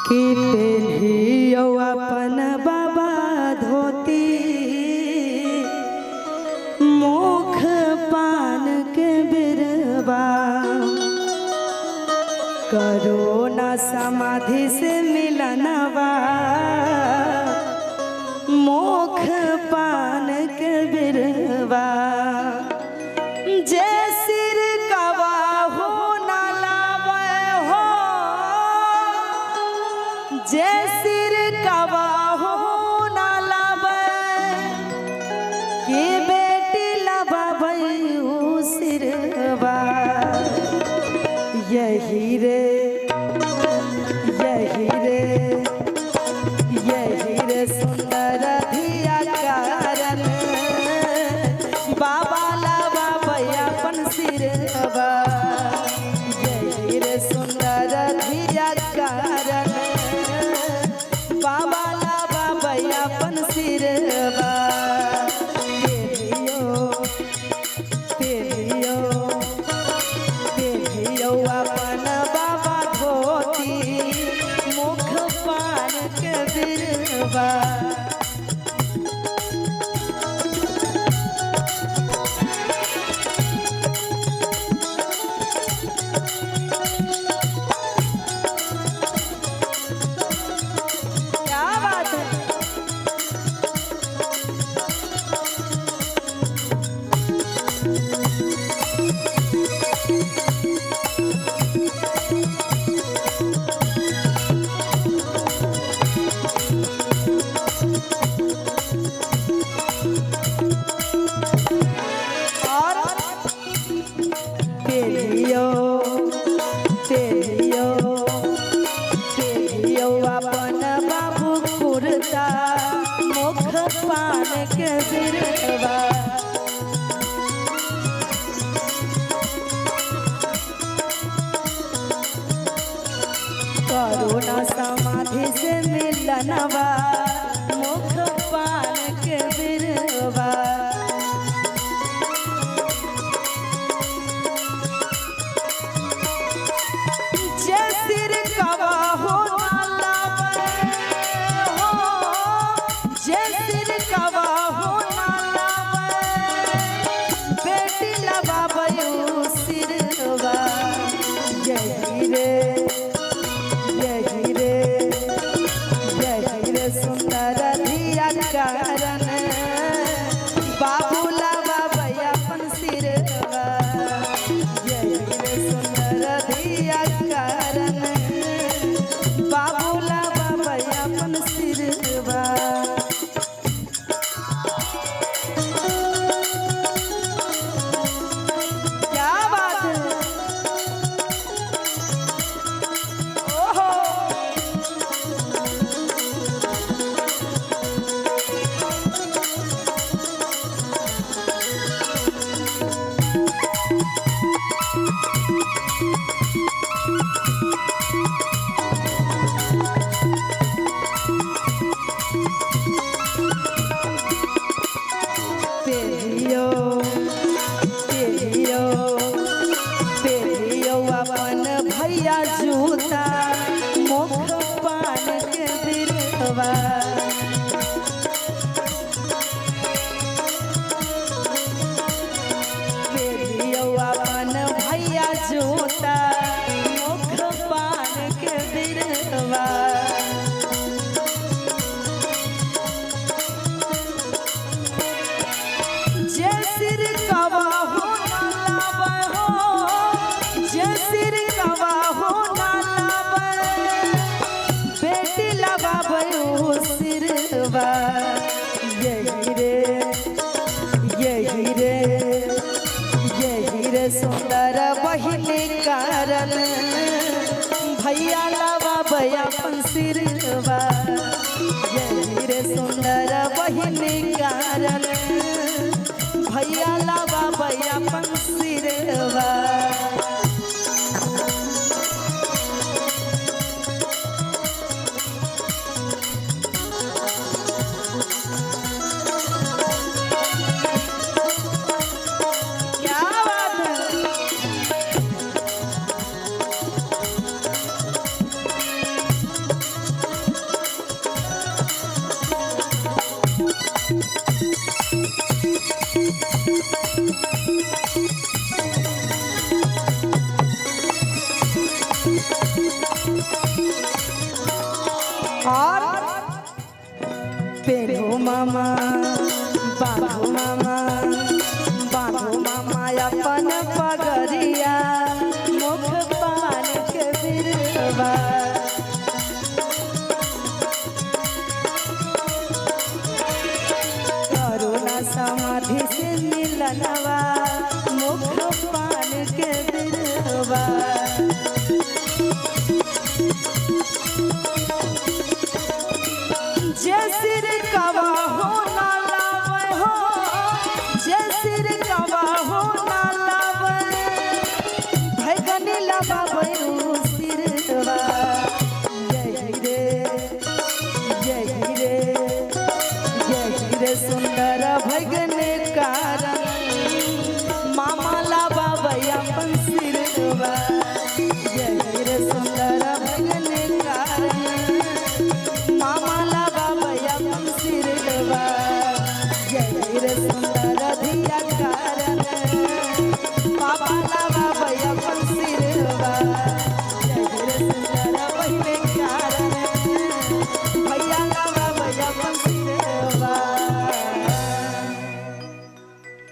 कि पेलियो अपन बाबा धोती मुख पान के बिरवा करो न समाधि से मिलनवा मुख पान के बिरवा जय सिर कवा हो न लावे हो जय सिर कवा हो न लावे कि बेटी लबावे सिरवा यही रे सुंदर धिया कारण बाबा लावा अपन सिरवा यही रे सुंदर धिया कारण बाबा लावा अपन सिरवा अपन बाबा धोती मुख पान के बिरवा अपन बाबू कुर्ता मुख पान के बिरवा करुणा समाधि से मिलनवा मुख पान के बिरवा जय सिर कवा हो बेटी लबाबयू सिरवा यही रे सुंदर धिया कारण बाबू लावा अपन सिरवा यही रे सुंदर धिया कारण बाबू लावा अपन सिरवा अपन भैया जूता मुख पान के बिरवा अपन भैया जूता मुख पान के बिरवा जय सिर कवा हो बेटी लबाबयू सिरवा यही रे सुंदर बहिनी कारण भैया लावा अपन सिरवा यही रे सुंदर बहिनी कारण भैया लावा अपन सिरवा मामा बाबू मामा बाबू मामा अपन पगरिया मुख पान के बिरवा करुणा समाधि से मिलनवा मुख पान के बिरवा जय सिर कवा हो ना लावे हो जय सिर कवा हो ना लावे भगनी लबावे सिरवा जय रे जय रे जय रे सुंदर भगने कार